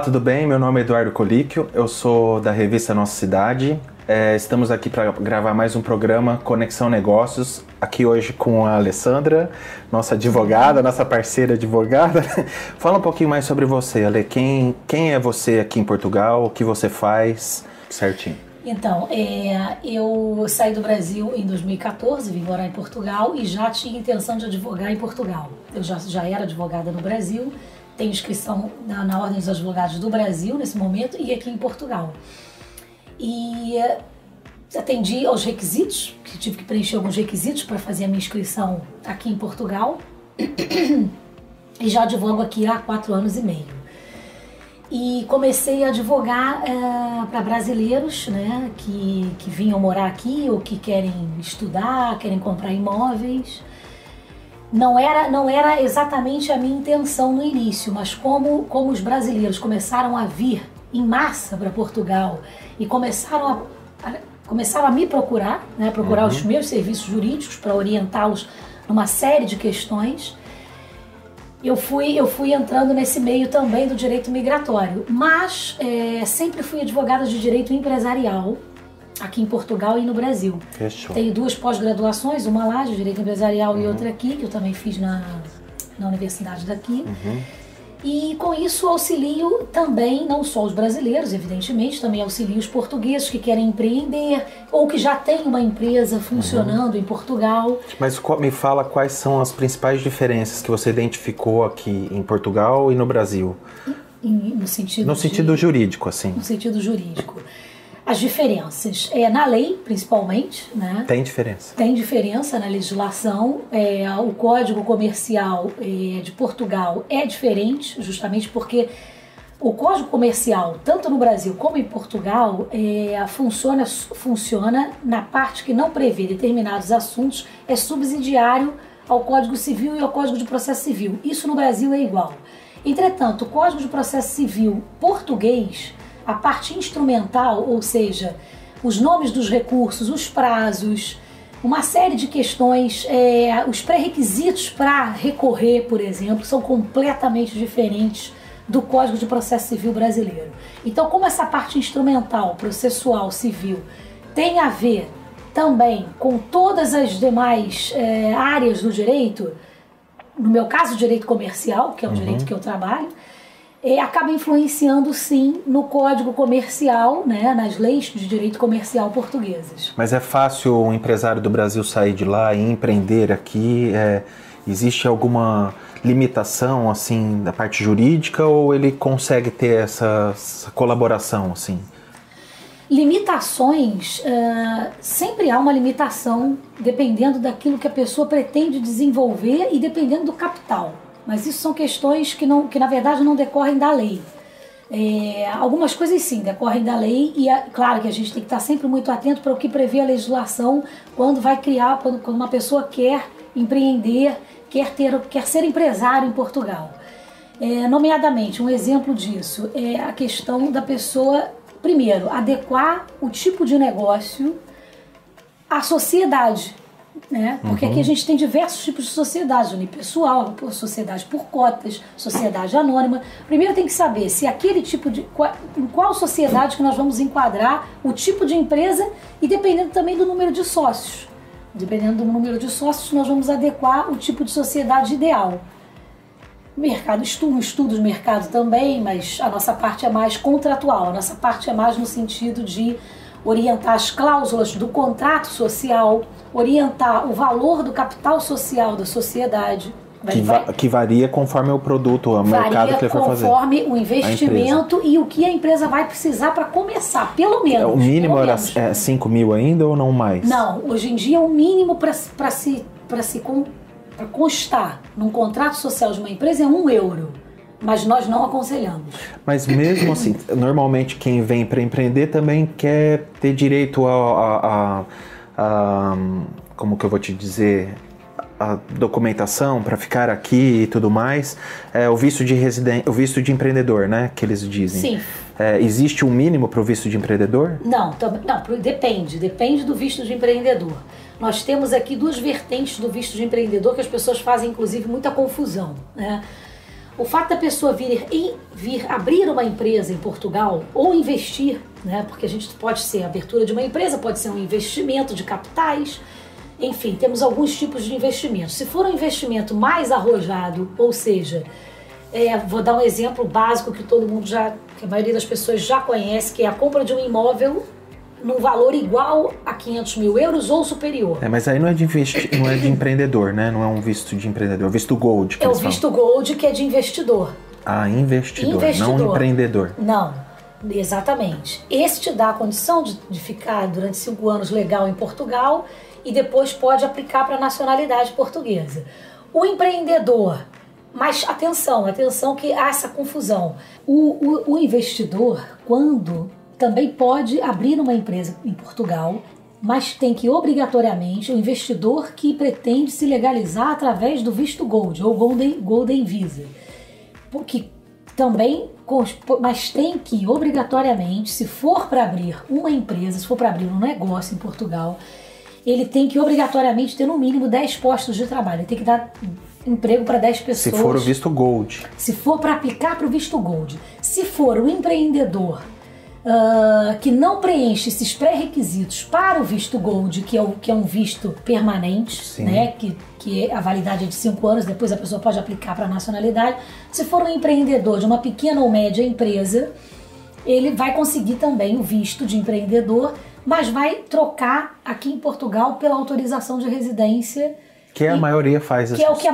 tudo bem? Meu nome é Eduardo Colíquio, eu sou da revista Nossa Cidade. Estamos aqui para gravar mais um programa Conexão Negócios, aqui hoje com a Alessandra, nossa advogada, nossa parceira advogada. Fala um pouquinho mais sobre você, Ale. Quem é você aqui em Portugal? O que você faz? Certinho. Então, eu saí do Brasil em 2014, vim morar em Portugal e já tinha intenção de advogar em Portugal. Eu já era advogada no Brasil, tenho inscrição na Ordem dos Advogados do Brasil nesse momento e aqui em Portugal. E atendi aos requisitos, que tive que preencher alguns requisitos para fazer a minha inscrição aqui em Portugal e já advogo aqui há 4 anos e meio. E comecei a advogar para brasileiros, né, que vinham morar aqui ou que querem estudar, querem comprar imóveis. Não era exatamente a minha intenção no início, mas como os brasileiros começaram a vir em massa para Portugal e começaram a me procurar, né, procurar os meus serviços jurídicos para orientá-los numa série de questões, eu fui entrando nesse meio também do direito migratório, mas sempre fui advogada de direito empresarial aqui em Portugal e no Brasil. Fechou. Tenho 2 pós-graduações, uma lá de direito empresarial e outra aqui, que eu também fiz na universidade daqui. E com isso auxilio também, não só os brasileiros, evidentemente, também auxilio os portugueses que querem empreender ou que já têm uma empresa funcionando em Portugal. Mas me fala quais são as principais diferenças que você identificou aqui em Portugal e no Brasil? No sentido jurídico, assim. No sentido jurídico. As diferenças, na lei, principalmente, né? Tem diferença? Tem diferença na legislação. O Código Comercial de Portugal é diferente, justamente porque o Código Comercial, tanto no Brasil como em Portugal, funciona na parte que não prevê determinados assuntos, é subsidiário ao Código Civil e ao Código de Processo Civil. Isso no Brasil é igual. Entretanto, o Código de Processo Civil português, a parte instrumental, ou seja, os nomes dos recursos, os prazos, uma série de questões, os pré-requisitos para recorrer, por exemplo, são completamente diferentes do Código de Processo Civil brasileiro. Então, como essa parte instrumental, processual, civil, tem a ver também com todas as demais áreas do direito, no meu caso, o direito comercial, que é o direito que eu trabalho, acaba influenciando, sim, no Código Comercial, né, nas leis de direito comercial portuguesas. Mas é fácil um empresário do Brasil sair de lá e empreender aqui? Existe alguma limitação, assim, da parte jurídica ou ele consegue ter essa colaboração, assim? Limitações, sempre há uma limitação dependendo daquilo que a pessoa pretende desenvolver e dependendo do capital. Mas isso são questões que na verdade não decorrem da lei. Algumas coisas sim decorrem da lei e claro que a gente tem que estar sempre muito atento para o que prevê a legislação quando vai criar, quando uma pessoa quer empreender, quer ser empresário em Portugal. Nomeadamente, um exemplo disso é a questão da pessoa, primeiro, adequar o tipo de negócio à sociedade. Né? Porque aqui a gente tem diversos tipos de sociedades, unipessoal, sociedade por cotas, sociedade anônima. Primeiro tem que saber se aquele tipo em qual sociedade que nós vamos enquadrar o tipo de empresa e dependendo também do número de sócios. Dependendo do número de sócios, nós vamos adequar o tipo de sociedade ideal. Mercado, estudo de mercado também, mas a nossa parte é mais contratual, a nossa parte é mais no sentido de orientar as cláusulas do contrato social, orientar o valor do capital social da sociedade. Que varia conforme o produto, o mercado que ele for fazer. Conforme o investimento e o que a empresa vai precisar para começar, pelo menos. O mínimo era 5 mil ainda ou não mais? Não, hoje em dia o mínimo para constar num contrato social de uma empresa é €1. Mas nós não aconselhamos. Mas mesmo assim, normalmente quem vem para empreender também quer ter direito a como que eu vou te dizer, a documentação para ficar aqui e tudo mais, o visto de residente, o visto de empreendedor, né, que eles dizem. Sim. Existe um mínimo para o visto de empreendedor? Não, depende do visto de empreendedor. Nós temos aqui 2 vertentes do visto de empreendedor que as pessoas fazem inclusive muita confusão, né? O fato da pessoa vir abrir uma empresa em Portugal ou investir, né? Porque a gente pode ser a abertura de uma empresa, pode ser um investimento de capitais, enfim, temos alguns tipos de investimento. Se for um investimento mais arrojado, ou seja, vou dar um exemplo básico que todo mundo que a maioria das pessoas já conhece, que é a compra de um imóvel num valor igual a 500 mil euros ou superior. Mas aí não é de empreendedor, né? Não é um visto de empreendedor, é o visto Gold. É o visto Gold, que é de investidor. Ah, investidor, não empreendedor. Não, exatamente. Esse te dá a condição de ficar durante 5 anos legal em Portugal e depois pode aplicar para a nacionalidade portuguesa. O empreendedor, mas atenção que há essa confusão. O investidor, quando também pode abrir uma empresa em Portugal, mas tem que obrigatoriamente o investidor que pretende se legalizar através do visto Gold ou Golden Visa, porque também, mas tem que obrigatoriamente, se for para abrir uma empresa, se for para abrir um negócio em Portugal, ele tem que obrigatoriamente ter no mínimo 10 postos de trabalho, ele tem que dar emprego para 10 pessoas. Se for o visto Gold. Se for para aplicar para o visto Gold. Se for o empreendedor que não preenche esses pré-requisitos para o visto Gold, que é um visto permanente, né, que a validade é de 5 anos, depois a pessoa pode aplicar para a nacionalidade. Se for um empreendedor de uma pequena ou média empresa, ele vai conseguir também o visto de empreendedor, mas vai trocar aqui em Portugal pela autorização de residência. Que a maioria faz. Que é o que a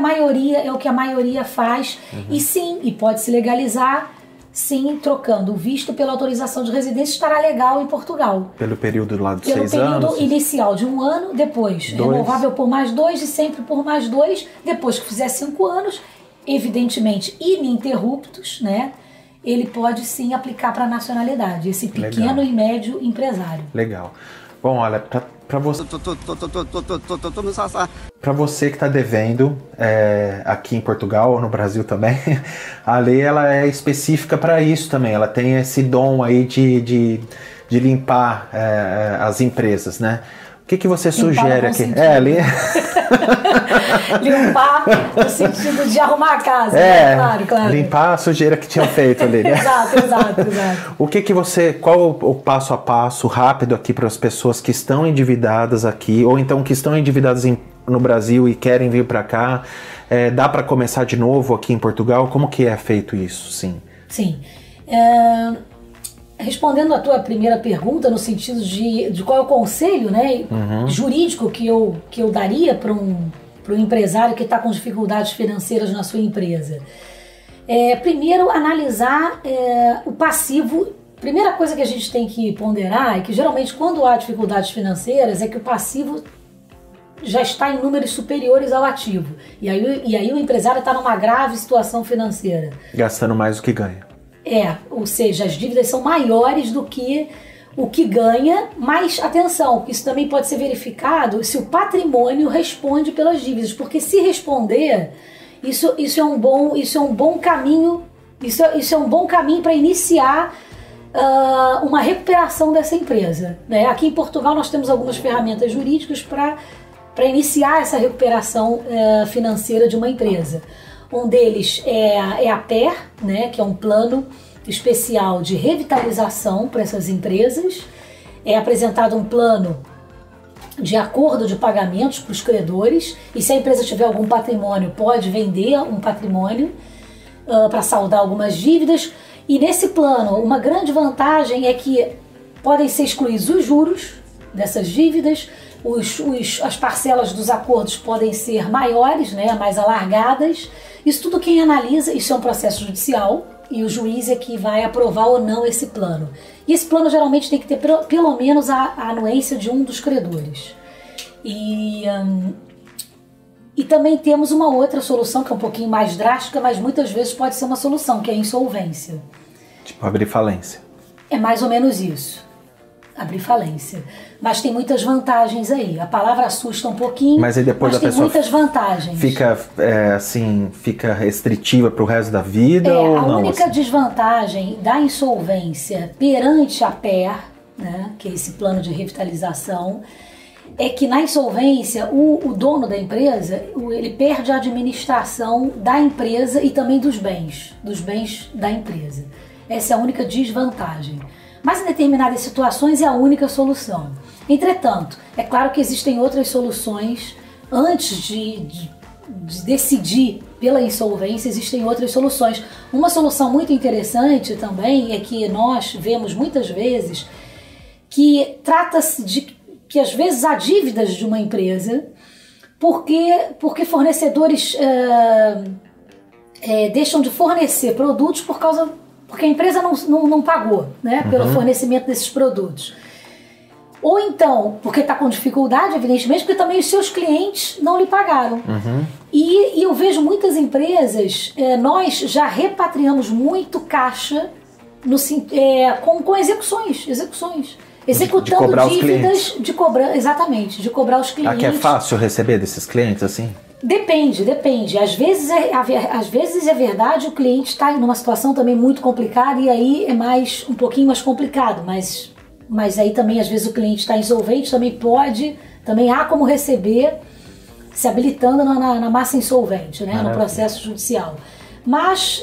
maioria faz. E sim, e pode se legalizar. Sim, trocando o visto pela autorização de residência, estará legal em Portugal. Pelo período lá de 6 anos? Pelo período inicial de 1 ano, depois 2. Renovável por mais 2 e sempre por mais 2. Depois que fizer 5 anos, evidentemente ininterruptos, né? Ele pode sim aplicar para a nacionalidade, esse pequeno e médio empresário. Legal. Bom, olha, para você... Para você que está devendo, aqui em Portugal ou no Brasil também, a lei ela é específica para isso também. Ela tem esse dom aí de limpar as empresas, né? O que você sugere aqui? Limpar no sentido de arrumar a casa, né? Claro. Limpar a sujeira que tinham feito ali, né? Exato. Qual o passo a passo rápido aqui para as pessoas que estão endividadas aqui, ou então que estão endividadas no Brasil e querem vir para cá? Dá para começar de novo aqui em Portugal? Como que é feito isso? Sim. Respondendo à tua primeira pergunta, no sentido de qual é o conselho, né, jurídico que eu daria para um empresário que está com dificuldades financeiras na sua empresa. Primeiro, analisar o passivo. Primeira coisa que a gente tem que ponderar é que, geralmente, quando há dificuldades financeiras, é que o passivo já está em números superiores ao ativo. E aí o empresário está numa grave situação financeira. Gastando mais do que ganha. Ou seja, as dívidas são maiores do que o que ganha, mas atenção, isso também pode ser verificado se o patrimônio responde pelas dívidas, porque se responder, isso é um bom caminho para iniciar uma recuperação dessa empresa, né? Aqui em Portugal nós temos algumas ferramentas jurídicas para iniciar essa recuperação financeira de uma empresa. Um deles é a PER, né, que é um plano especial de revitalização para essas empresas. É apresentado um plano de acordo de pagamentos para os credores, e se a empresa tiver algum patrimônio, pode vender um patrimônio para saldar algumas dívidas. E nesse plano, uma grande vantagem é que podem ser excluídos os juros dessas dívidas, as parcelas dos acordos podem ser maiores, né, mais alargadas. Isso tudo quem analisa, isso é um processo judicial e o juiz é que vai aprovar ou não esse plano. E esse plano geralmente tem que ter pelo menos a anuência de um dos credores. E também temos uma outra solução que é um pouquinho mais drástica, mas muitas vezes pode ser uma solução, que é a insolvência. Tipo abrir falência. É mais ou menos isso. Abrir falência. Mas tem muitas vantagens aí. A palavra assusta um pouquinho, mas aí depois tem muitas vantagens. Fica restritiva para o resto da vida? Ou a não, única desvantagem da insolvência perante a PER, né, que é esse plano de revitalização, é que na insolvência o dono da empresa ele perde a administração da empresa e também dos bens da empresa. Essa é a única desvantagem. Mas em determinadas situações é a única solução. Entretanto, é claro que existem outras soluções. Antes de decidir pela insolvência, existem outras soluções. Uma solução muito interessante também é que nós vemos muitas vezes que trata-se de que às vezes há dívidas de uma empresa porque fornecedores deixam de fornecer produtos porque a empresa não pagou, né, pelo fornecimento desses produtos. Ou então, porque está com dificuldade, evidentemente, porque também os seus clientes não lhe pagaram. E eu vejo muitas empresas, nós já repatriamos muito caixa com execuções. Executando dívidas de cobrar os clientes. Aqui é fácil receber desses clientes assim? Depende. Às vezes é verdade, o cliente está em uma situação também muito complicada e aí é um pouquinho mais complicado, mas aí também às vezes o cliente está insolvente, também há como receber se habilitando na massa insolvente, né, no processo judicial. Mas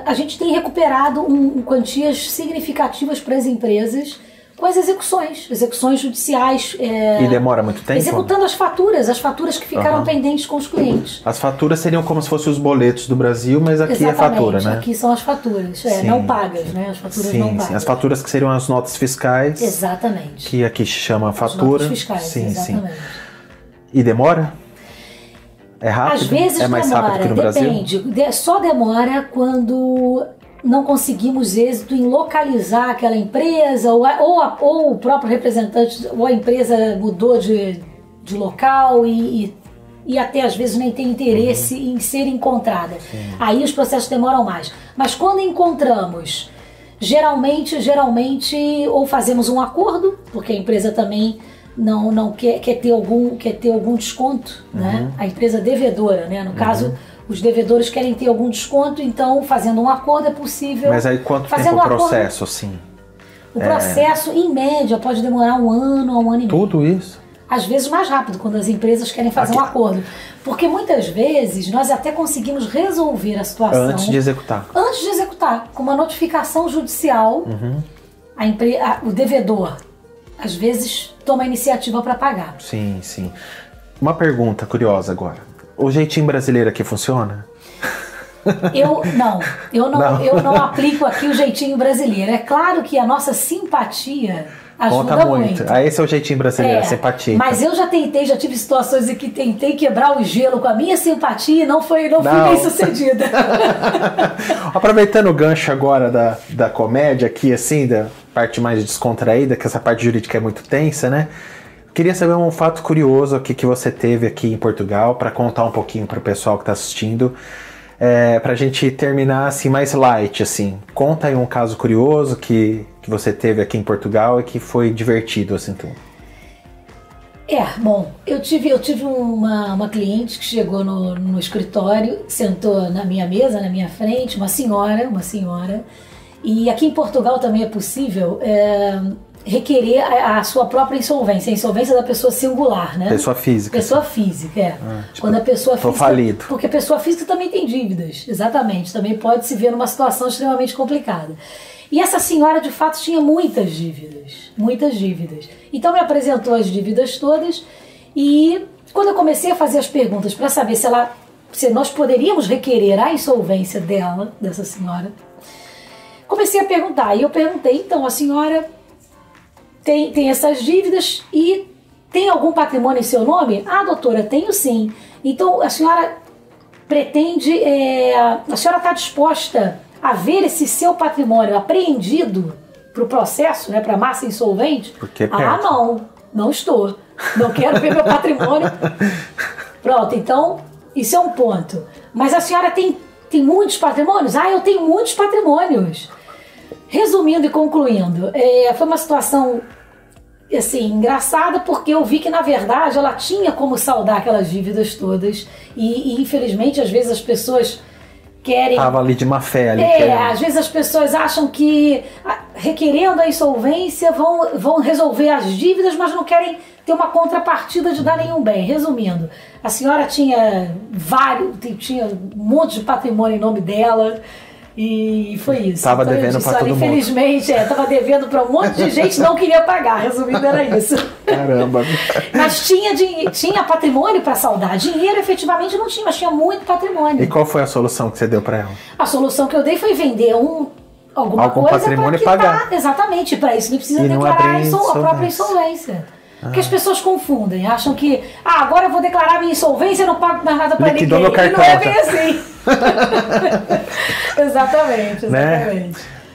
a gente tem recuperado quantias significativas para as empresas com as execuções judiciais. E demora muito tempo? Executando as faturas que ficaram pendentes com os clientes. As faturas seriam como se fossem os boletos do Brasil, mas aqui exatamente, é fatura, né? Aqui são as faturas, não pagas, né? As faturas não pagas. Sim, as faturas que seriam as notas fiscais. Exatamente. Que aqui se chama fatura. As notas fiscais, exatamente. Sim. E demora? É rápido? Às vezes é mais demora, rápido que no depende. Brasil? Só demora quando não conseguimos êxito em localizar aquela empresa, ou o próprio representante, ou a empresa mudou de local e até às vezes nem tem interesse em ser encontrada. Aí os processos demoram mais. Mas quando encontramos, geralmente ou fazemos um acordo, porque a empresa também não quer ter algum desconto, né? A empresa devedora, né? No caso, os devedores querem ter algum desconto, então fazendo um acordo é possível. Mas aí quanto tempo o processo, assim? O processo, em média, pode demorar 1 ano a 1 ano e meio. Tudo isso? Às vezes mais rápido, quando as empresas querem fazer um acordo. Porque muitas vezes nós até conseguimos resolver a situação antes de executar, com uma notificação judicial. O devedor às vezes toma a iniciativa para pagar. Sim. Uma pergunta curiosa agora. O jeitinho brasileiro aqui funciona? Eu não aplico aqui o jeitinho brasileiro. É claro que a nossa simpatia ajuda conta muito. Esse é o jeitinho brasileiro, a simpatia. Mas eu já tive situações em que tentei quebrar o gelo com a minha simpatia e não fui bem sucedida. Aproveitando o gancho agora da comédia aqui, assim, da parte mais descontraída, que essa parte jurídica é muito tensa, né? Queria saber um fato curioso aqui que você teve aqui em Portugal, para contar um pouquinho para o pessoal que está assistindo, para a gente terminar assim mais light, assim. Conta aí um caso curioso que você teve aqui em Portugal e que foi divertido, assim, tudo. Bom, eu tive uma cliente que chegou no escritório, sentou na minha mesa, na minha frente, uma senhora, e aqui em Portugal também é possível requerer a sua própria insolvência, a insolvência da pessoa singular, né? Pessoa física. Pessoa física, quando a pessoa física... falido. Porque a pessoa física também tem dívidas, exatamente, também pode se ver numa situação extremamente complicada. E essa senhora, de fato, tinha muitas dívidas. Então me apresentou as dívidas todas e quando eu comecei a fazer as perguntas para saber se nós poderíamos requerer a insolvência dessa senhora, comecei a perguntar. E eu perguntei, então, a senhora tem essas dívidas e tem algum patrimônio em seu nome? Ah, doutora, tenho sim. Então a senhora pretende, a senhora está disposta a ver esse seu patrimônio apreendido para o processo, né, para a massa insolvente? Porque não estou. Não quero ver meu patrimônio. Pronto, então isso é um ponto. Mas a senhora tem muitos patrimônios? Ah, eu tenho muitos patrimônios. Resumindo e concluindo, foi uma situação assim, engraçada, porque eu vi que na verdade ela tinha como saldar aquelas dívidas todas e infelizmente às vezes as pessoas querem... Tava ali de má fé. Às vezes as pessoas acham que requerendo a insolvência, vão resolver as dívidas, mas não querem ter uma contrapartida de dar nenhum bem. Resumindo, a senhora tinha um monte de patrimônio em nome dela e foi isso. Estava então, devendo para todo mundo. Infelizmente, estava devendo para um monte de gente, não queria pagar. Resumindo, era isso. Caramba. Mas tinha patrimônio para saldar. Dinheiro efetivamente não tinha, mas tinha muito patrimônio. E qual foi a solução que você deu para ela? A solução que eu dei foi vender algum coisa patrimônio e pagar. Exatamente, para isso ele precisa declarar a própria insolvência. Porque as pessoas confundem, acham que agora eu vou declarar minha insolvência e não pago mais nada para ninguém. Meu cartão, e não é bem assim. Exatamente. Né?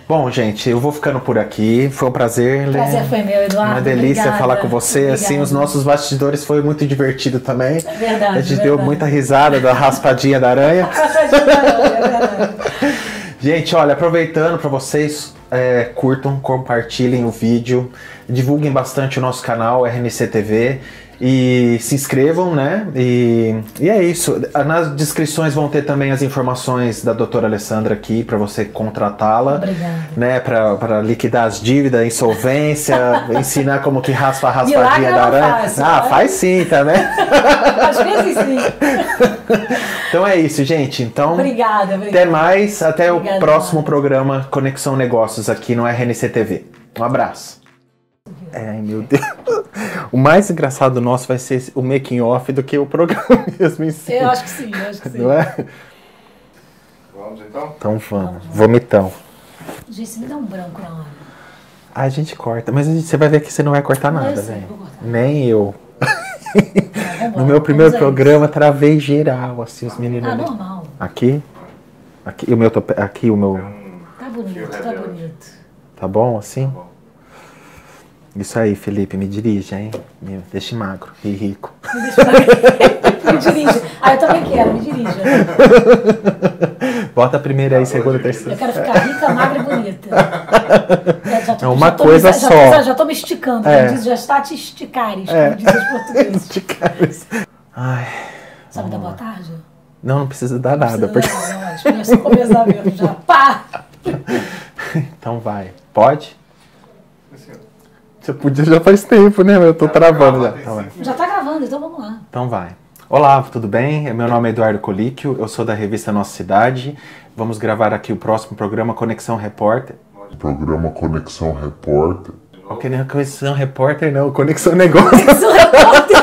Bom, gente, eu vou ficando por aqui. Foi um prazer. O prazer foi meu, Eduardo. Uma delícia obrigada. Falar com você. Obrigada. Assim, os nossos bastidores foi muito divertido também. É verdade. A gente deu muita risada da raspadinha da aranha. Raspadinha da aranha, é verdade. Gente, olha, aproveitando para vocês, curtam, compartilhem o vídeo, divulguem bastante o nosso canal RNC TV e se inscrevam, né? E é isso. Nas descrições vão ter também as informações da doutora Alessandra aqui para você contratá-la. Obrigada. Né? Para liquidar as dívidas, insolvência, ensinar como que raspa a raspadinha da aranha. Faz sim também. Às vezes sim. Então é isso, gente. Então, obrigada. Até mais. Até o próximo programa Conexão Negócios aqui no RNC TV. Um abraço. Ai, meu Deus. O mais engraçado nosso vai ser o making off do que o programa mesmo em si. Eu acho que sim, Não é? Vamos então? Então vamos. Vomitão. Gente, me dá um branco na hora. A gente corta, mas você vai ver que você não vai cortar nada, velho. Nem eu. No meu primeiro programa, travei geral, assim, os meninos. Normal. Aqui o meu. Aqui o meu. Tá bonito, tá bonito. Tá bom assim? Tá bom. Isso aí, Felipe, me dirige, hein? Me deixe magro e rico. Me deixe magro. Me dirige. Eu também quero, me dirija. Bota a primeira aí, segunda, terceira. Eu quero ficar rica, magra e bonita. É uma coisa só. Já tô me esticando, já está te esticares, como dizem os portugueses. Esticares. Ai. Sabe dar boa tarde? Não precisa dar nada. Porque... Não, só começar mesmo, já. Pá! Então vai. Pode? Você podia já faz tempo, né? Eu tô travando já. Já tá gravando, então vamos lá. Então vai. Olá, tudo bem? Meu nome é Eduardo Colíquio, eu sou da revista Nossa Cidade. Vamos gravar aqui o próximo programa Conexão Repórter. Programa Conexão Repórter. Conexão Repórter não, Conexão Negócio. Conexão Repórter.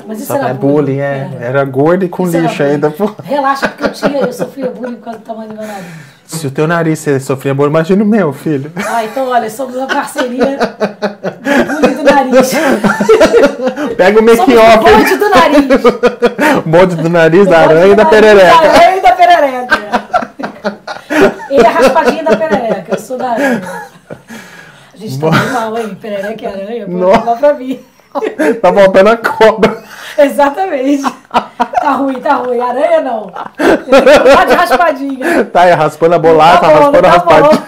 Mas isso só era bullying, era gordo e com isso lixo ainda. Pô. Relaxa, porque eu sofria bullying por causa do tamanho do meu nariz. Se o teu nariz você sofria bullying, imagina o meu, filho. Então olha, somos uma parceria do bullying do nariz. Pega o make-off. O bonde do nariz. O bonde do nariz, da aranha e da perereca. Da aranha e da perereca. E a raspadinha da perereca, eu sou da aranha. A gente tá bem mal, hein? Perereca e aranha, pode falar pra mim. Tá voltando a cobra. Exatamente. Tá ruim. Aranha não. Tá de raspadinha. Tá, raspando a bolada, tá raspando a raspadinha.